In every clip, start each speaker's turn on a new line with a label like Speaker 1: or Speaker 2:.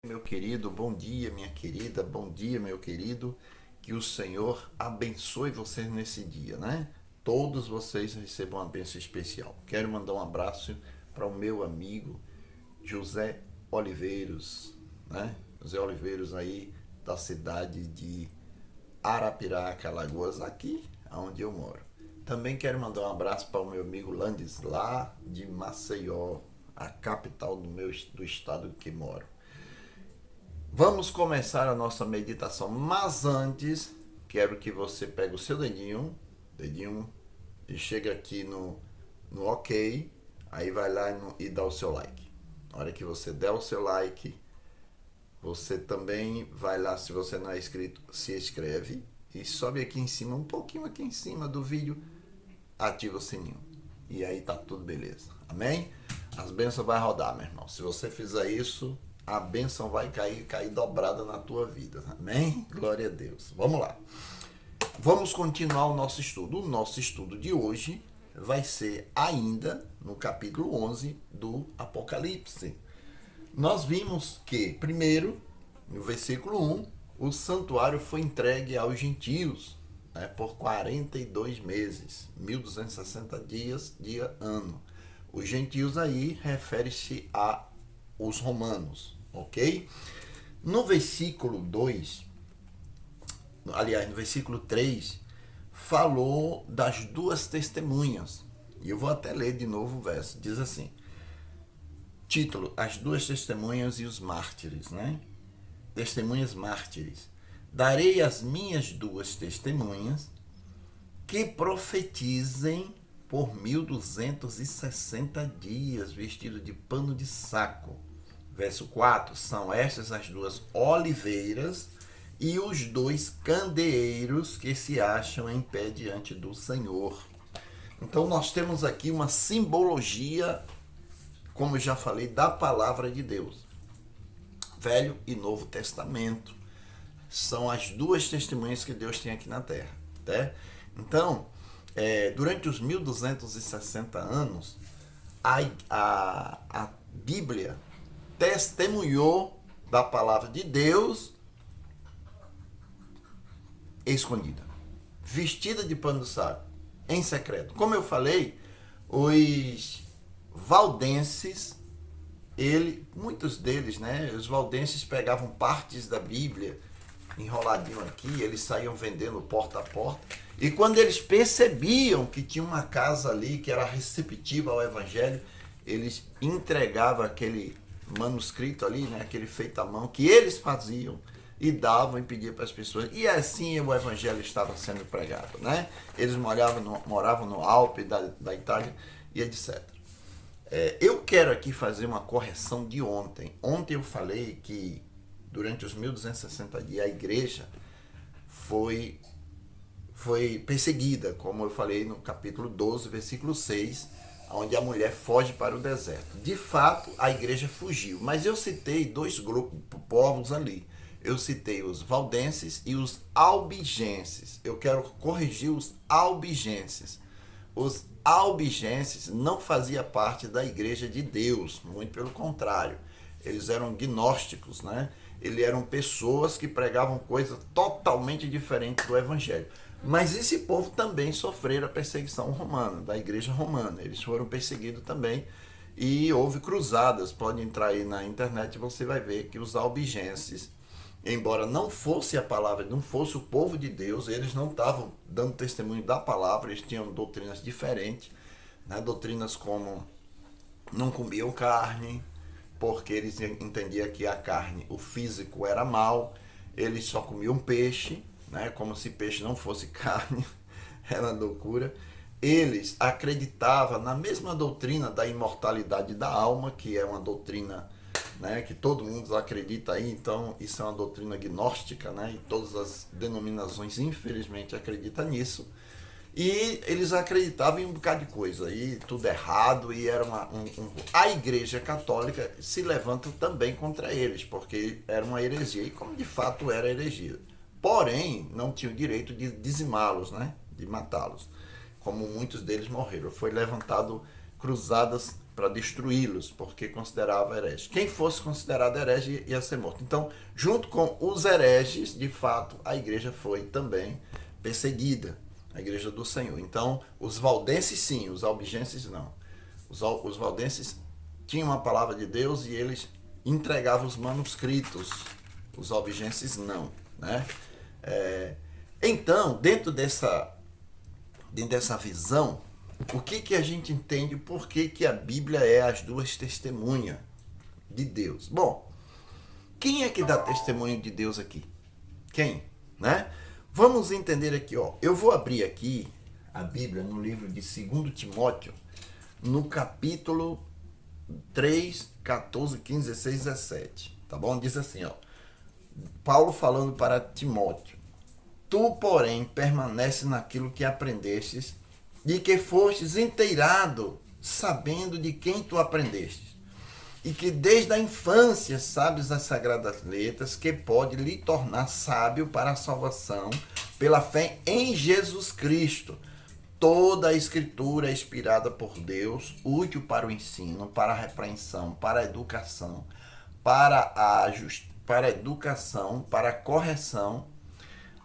Speaker 1: Meu querido, bom dia, minha querida, bom dia, meu querido. Que o Senhor abençoe vocês nesse dia, né? Todos vocês recebam uma bênção especial. Quero mandar um abraço para o meu amigo José Oliveiros, né? José Oliveiros aí da cidade de Arapiraca, Alagoas, aqui onde eu moro. Também quero mandar um abraço para o meu amigo Landes, lá de Maceió, a capital do estado que moro. Vamos começar a nossa meditação, mas antes quero que você pegue o seu dedinho e chega aqui no OK, aí vai lá e dá o seu like. Na hora que você der o seu like, você também vai lá, se você não é inscrito, se inscreve e sobe aqui em cima, um pouquinho aqui em cima do vídeo, ativa o sininho. E aí tá tudo beleza. Amém? As bênçãos vai rodar, meu irmão. Se você fizer isso, a bênção vai cair dobrada na tua vida. Amém? Glória a Deus. Vamos lá. Vamos continuar o nosso estudo. O nosso estudo de hoje vai ser ainda no capítulo 11 do Apocalipse. Nós vimos que, primeiro, no versículo 1, o santuário foi entregue aos gentios, né, por 42 meses, 1260 dias, ano. Os gentios aí refere-se a os romanos, ok? No versículo 2, aliás, no versículo 3, falou das duas testemunhas. E eu vou até ler de novo o verso. Diz assim, título, as duas testemunhas e os mártires, né? Testemunhas mártires. Darei as minhas duas testemunhas que profetizem por 1260 dias, vestido de pano de saco. Verso 4, são estas as duas oliveiras e os dois candeeiros que se acham em pé diante do Senhor. Então nós temos aqui uma simbologia, como eu já falei, da palavra de Deus. Velho e Novo Testamento são as duas testemunhas que Deus tem aqui na Terra. Tá? Então, durante os 1260 anos, a Bíblia testemunhou da palavra de Deus escondida, vestida de pano de saco, em secreto. Como eu falei, os valdenses, muitos deles, né, os valdenses pegavam partes da Bíblia enroladinho aqui, eles saíam vendendo porta a porta, e quando eles percebiam que tinha uma casa ali que era receptiva ao Evangelho, eles entregavam aquele manuscrito ali, né, aquele feito à mão, que eles faziam, e davam e pediam para as pessoas, e assim o Evangelho estava sendo pregado, né? Eles moravam no Alpe da Itália e etc. Eu quero aqui fazer uma correção de ontem. Ontem eu falei que durante os 1260 dias a igreja foi perseguida, como eu falei no capítulo 12, versículo 6, onde a mulher foge para o deserto. De fato, a igreja fugiu, mas eu citei dois grupos, povos ali. Eu citei os valdenses e os albigenses. Eu quero corrigir os albigenses. Os albigenses não faziam parte da igreja de Deus, muito pelo contrário. Eles eram gnósticos, né? Eles eram pessoas que pregavam coisas totalmente diferentes do evangelho. Mas esse povo também sofreram a perseguição romana, da igreja romana. Eles foram perseguidos também e houve cruzadas. Pode entrar aí na internet e você vai ver que os albigenses, embora não fosse a palavra, não fosse o povo de Deus, eles não estavam dando testemunho da palavra, eles tinham doutrinas diferentes, né? Doutrinas como não comiam carne, porque eles entendiam que a carne, o físico era mal, eles só comiam peixe, né? Como se peixe não fosse carne, era loucura. Eles acreditavam na mesma doutrina da imortalidade da alma, que é uma doutrina, né, que todo mundo acredita aí, então isso é uma doutrina gnóstica, né, e todas as denominações infelizmente acreditam nisso, e eles acreditavam em um bocado de coisa, e tudo errado, e era a igreja católica se levanta também contra eles, porque era uma heresia, e como de fato era heresia, porém não tinha o direito de dizimá-los, né, de matá-los, como muitos deles morreram. Foi levantado cruzadas para destruí-los, porque considerava herege. Quem fosse considerado herege ia ser morto. Então, junto com os hereges, de fato, a igreja foi também perseguida, a igreja do Senhor. Então, os valdenses sim, os albigenses não. Os valdenses tinham a palavra de Deus e eles entregavam os manuscritos, os albigenses não, né? Então, dentro dessa visão, o que a gente entende, por que a Bíblia é as duas testemunhas de Deus? Bom, quem é que dá testemunho de Deus aqui? Quem? Né? Vamos entender aqui, ó. Eu vou abrir aqui a Bíblia no livro de 2 Timóteo, no capítulo 3, 14, 15, 16, 17. Tá bom? Diz assim, ó. Paulo falando para Timóteo: Tu, porém, permanece naquilo que aprendestes, de que fostes inteirado, sabendo de quem tu aprendestes, e que desde a infância sabes as sagradas letras, que pode lhe tornar sábio para a salvação pela fé em Jesus Cristo. Toda a escritura é inspirada por Deus, útil para o ensino, para a repreensão, para a educação, para a correção,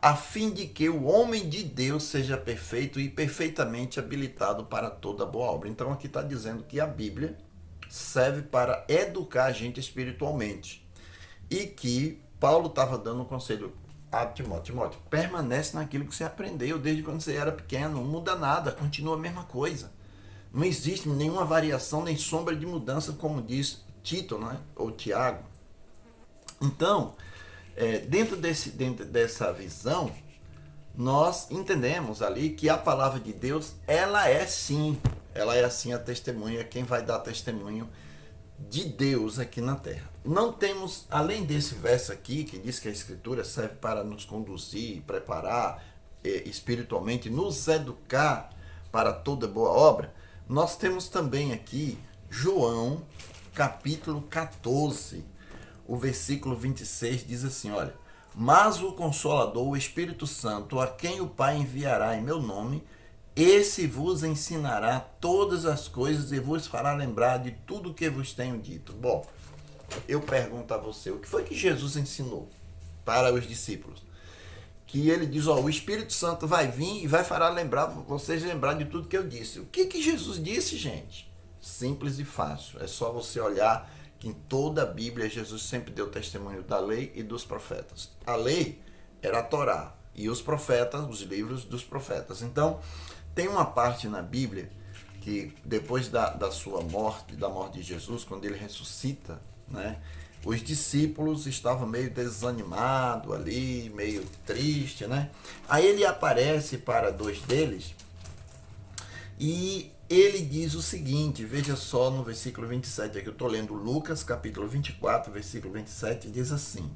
Speaker 1: a fim de que o homem de Deus seja perfeito e perfeitamente habilitado para toda boa obra. Então aqui está dizendo que a Bíblia serve para educar a gente espiritualmente. E que Paulo estava dando um conselho a Timóteo: Timóteo, permanece naquilo que você aprendeu desde quando você era pequeno, não muda nada, continua a mesma coisa. Não existe nenhuma variação, nem sombra de mudança, como diz Tito, né? Ou Tiago. Então, dentro dessa visão, nós entendemos ali que a palavra de Deus, ela é sim a testemunha, quem vai dar testemunho de Deus aqui na terra. Não temos, além desse verso aqui, que diz que a Escritura serve para nos conduzir, preparar espiritualmente, nos educar para toda boa obra, nós temos também aqui João, capítulo 14, o versículo 26 diz assim, olha: Mas o Consolador, o Espírito Santo, a quem o Pai enviará em meu nome, esse vos ensinará todas as coisas e vos fará lembrar de tudo o que vos tenho dito. Bom, eu pergunto a você, o que foi que Jesus ensinou para os discípulos? Que ele diz, ó, o Espírito Santo vai vir e vai fará vocês lembrar de tudo que eu disse. O que Jesus disse, gente? Simples e fácil. É só você olhar que em toda a Bíblia Jesus sempre deu testemunho da lei e dos profetas. A lei era a Torá e os profetas, os livros dos profetas. Então, tem uma parte na Bíblia que depois da sua morte, da morte de Jesus, quando ele ressuscita, né, os discípulos estavam meio desanimados ali, meio triste, né? Aí ele aparece para dois deles e ele diz o seguinte, veja só no versículo 27, aqui eu estou lendo Lucas, capítulo 24, versículo 27, diz assim,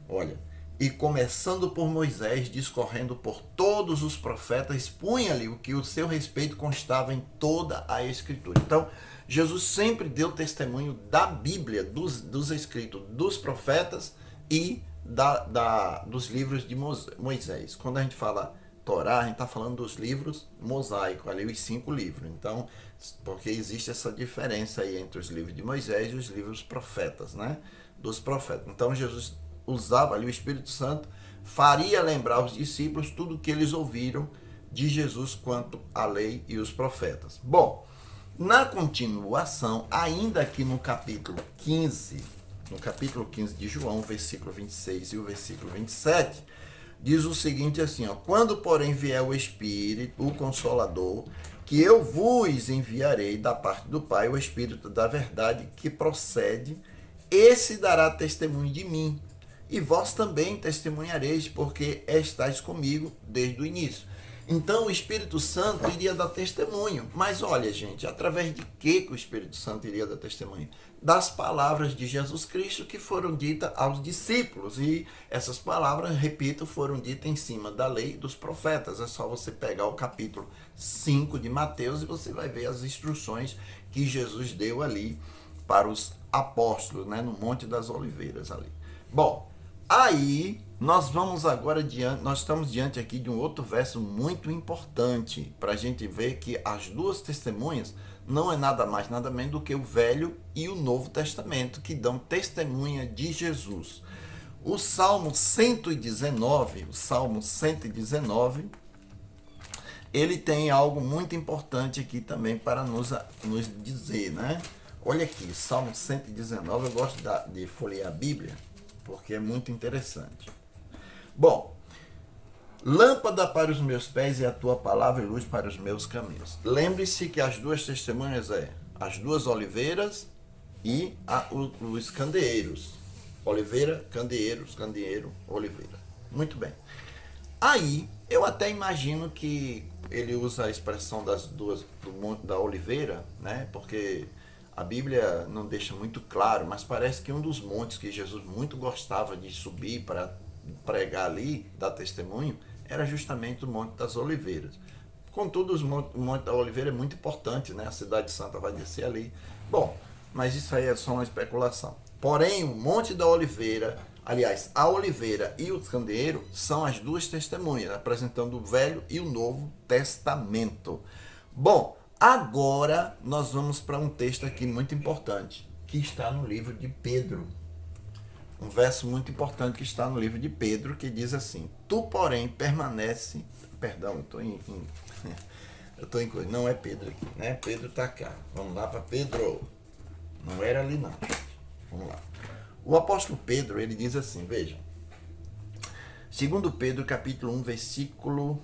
Speaker 1: olha: E começando por Moisés, discorrendo por todos os profetas, expunha-lhe o que o seu respeito constava em toda a Escritura. Então, Jesus sempre deu testemunho da Bíblia, dos escritos dos profetas e dos livros de Moisés. Quando a gente fala Torá, a gente está falando dos livros mosaicos, ali os 5 livros. Então, porque existe essa diferença aí entre os livros de Moisés e os livros profetas, né? Dos profetas. Então, Jesus usava ali o Espírito Santo, faria lembrar os discípulos tudo o que eles ouviram de Jesus quanto à lei e os profetas. Bom, na continuação, ainda aqui no capítulo 15 de João, versículo 26 e o versículo 27, diz o seguinte assim, ó: Quando, porém, vier o Espírito, o Consolador, que eu vos enviarei da parte do Pai, o Espírito da verdade que procede, esse dará testemunho de mim. E vós também testemunhareis, porque estáis comigo desde o início. Então o Espírito Santo iria dar testemunho. Mas olha, gente, através de que o Espírito Santo iria dar testemunho? Das palavras de Jesus Cristo que foram ditas aos discípulos. E essas palavras, repito, foram ditas em cima da lei e dos profetas. É só você pegar o capítulo 5 de Mateus e você vai ver as instruções que Jesus deu ali para os apóstolos, né, no Monte das Oliveiras ali. Bom, aí Nós vamos agora diante, nós estamos diante aqui de um outro verso muito importante para a gente ver que as duas testemunhas não é nada mais, nada menos do que o Velho e o Novo Testamento, que dão testemunha de Jesus. O Salmo 119, ele tem algo muito importante aqui também para nos dizer, né? Olha aqui, Salmo 119, eu gosto de folhear a Bíblia, porque é muito interessante. Bom, lâmpada para os meus pés e a tua palavra e luz para os meus caminhos. Lembre-se que as duas testemunhas as duas oliveiras e os candeeiros. Oliveira, candeeiros, candeeiro, oliveira. Muito bem. Aí, eu até imagino que ele usa a expressão das duas, do monte da oliveira, né? Porque a Bíblia não deixa muito claro, mas parece que um dos montes que Jesus muito gostava de subir para pregar ali, dar testemunho, era justamente o Monte das Oliveiras. Contudo, o Monte da Oliveira é muito importante, né? A Cidade Santa vai descer ali. Bom, mas isso aí é só uma especulação. Porém, o Monte da Oliveira, aliás, a oliveira e o candeeiro são as duas testemunhas, apresentando o Velho e o Novo Testamento. Bom, agora nós vamos para um texto aqui muito importante, que está no livro de Pedro. Um verso muito importante que está no livro de Pedro, que diz assim: tu, porém, permanece... Perdão, eu estou em coisa. Não é Pedro aqui, né? Pedro está cá. Vamos lá para Pedro. Não era ali, não. Vamos lá. O apóstolo Pedro, ele diz assim, veja. Segundo Pedro, capítulo 1, versículo...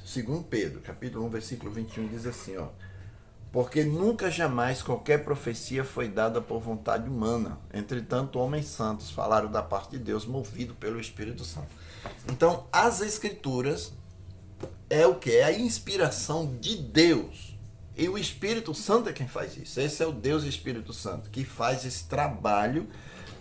Speaker 1: Segundo Pedro, capítulo 1, versículo 21, diz assim, ó. Porque nunca jamais qualquer profecia foi dada por vontade humana. Entretanto, homens santos falaram da parte de Deus, movido pelo Espírito Santo. Então, as Escrituras é o que? É a inspiração de Deus. E o Espírito Santo é quem faz isso. Esse é o Deus Espírito Santo, que faz esse trabalho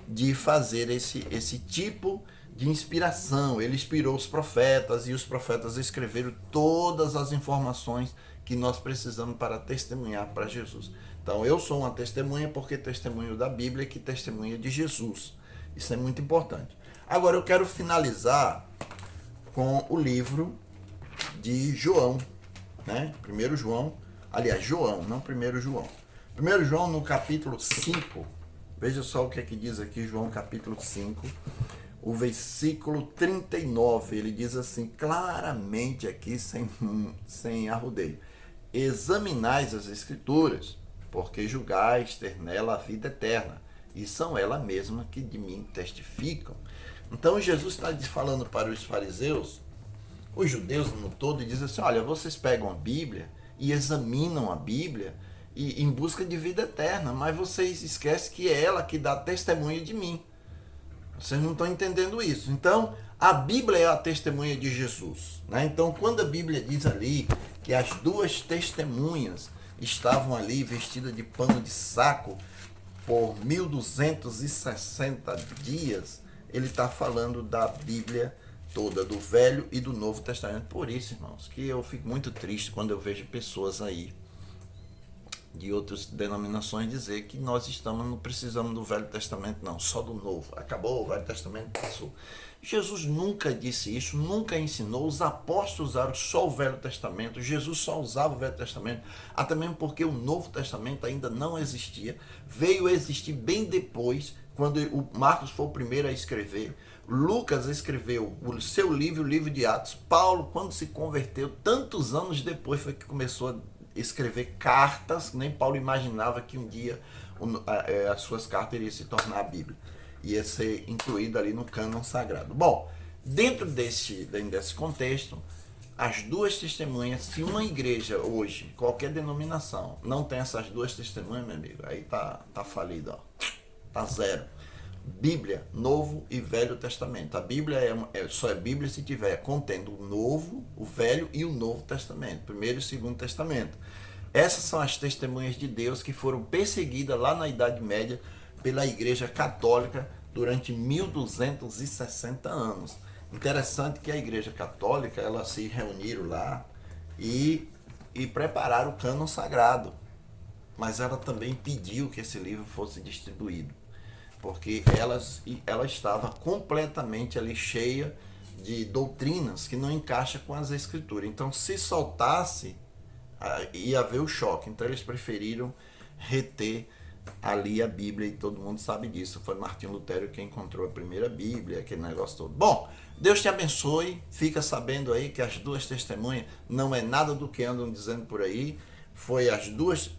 Speaker 1: de fazer esse tipo de inspiração. Ele inspirou os profetas, e os profetas escreveram todas as informações que nós precisamos para testemunhar para Jesus. Então, eu sou uma testemunha porque testemunho da Bíblia, que testemunha de Jesus. Isso é muito importante. Agora, eu quero finalizar com o livro de João, né? Primeiro João, aliás, João, não primeiro João. Primeiro João, no capítulo 5, veja só o que é que diz aqui, João capítulo 5, o versículo 39, ele diz assim, claramente aqui, sem arrudeio: examinais as Escrituras, porque julgais ter nela a vida eterna, e são ela mesma que de mim testificam. Então Jesus está falando para os fariseus, os judeus no todo, e diz assim, olha, vocês pegam a Bíblia e examinam a Bíblia em busca de vida eterna, mas vocês esquecem que é ela que dá testemunho de mim. Vocês não estão entendendo isso. Então, a Bíblia é a testemunha de Jesus, né? Então, quando a Bíblia diz ali que as duas testemunhas estavam ali vestidas de pano de saco por 1260 dias, ele está falando da Bíblia toda, do Velho e do Novo Testamento. Por isso, irmãos, que eu fico muito triste quando eu vejo pessoas aí de outras denominações dizer que nós não precisamos do Velho Testamento, não, só do Novo. Acabou, o Velho Testamento passou. Jesus nunca disse isso, nunca ensinou. Os apóstolos usaram só o Velho Testamento, Jesus só usava o Velho Testamento, até mesmo porque o Novo Testamento ainda não existia. Veio a existir bem depois, quando o Marcos foi o primeiro a escrever. Lucas escreveu o seu livro, o livro de Atos. Paulo, quando se converteu, tantos anos depois, foi que começou a escrever cartas, nem Paulo imaginava que um dia as suas cartas iriam se tornar a Bíblia, ia ser incluída ali no cânon sagrado. Bom, dentro desse contexto, as duas testemunhas, se uma igreja hoje, qualquer denominação, não tem essas duas testemunhas, meu amigo, aí tá falido, ó, tá zero. Bíblia, Novo e Velho Testamento. A Bíblia só é Bíblia se tiver contendo o Novo, o Velho e o Novo Testamento, Primeiro e Segundo Testamento. Essas são as testemunhas de Deus que foram perseguidas lá na Idade Média pela Igreja Católica durante 1260 anos. Interessante que a Igreja Católica, elas se reuniram lá e prepararam o cânon sagrado, mas ela também pediu que esse livro fosse distribuído. porque ela estava completamente ali cheia de doutrinas que não encaixam com as escrituras. Então, se soltasse, ia haver o choque. Então, eles preferiram reter ali a Bíblia, e todo mundo sabe disso. Foi Martinho Lutero quem encontrou a primeira Bíblia, aquele negócio todo. Bom, Deus te abençoe. Fica sabendo aí que as duas testemunhas não é nada do que andam dizendo por aí. Foi as duas,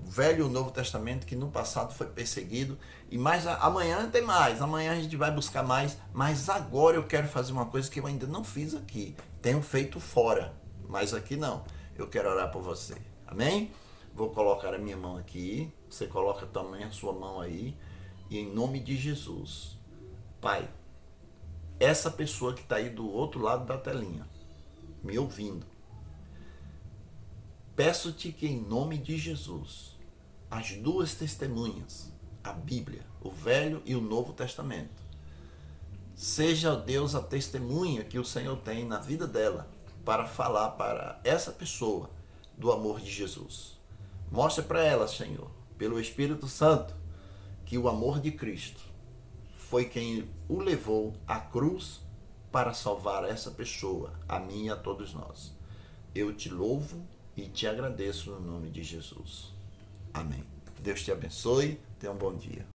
Speaker 1: o Velho e o Novo Testamento, que no passado foi perseguido. E mais amanhã tem mais. Amanhã a gente vai buscar mais. Mas agora eu quero fazer uma coisa que eu ainda não fiz aqui. Tenho feito fora, mas aqui não. Eu quero orar por você. Amém? Vou colocar a minha mão aqui. Você coloca também a sua mão aí. E em nome de Jesus, Pai, essa pessoa que está aí do outro lado da telinha, me ouvindo, peço-te que em nome de Jesus, as duas testemunhas, a Bíblia, o Velho e o Novo Testamento, seja, Deus, a testemunha que o Senhor tem na vida dela para falar para essa pessoa do amor de Jesus. Mostra para ela, Senhor, pelo Espírito Santo, que o amor de Cristo foi quem o levou à cruz para salvar essa pessoa, a mim e a todos nós. Eu te louvo e te agradeço no nome de Jesus. Amém. Deus te abençoe. Tenha um bom dia.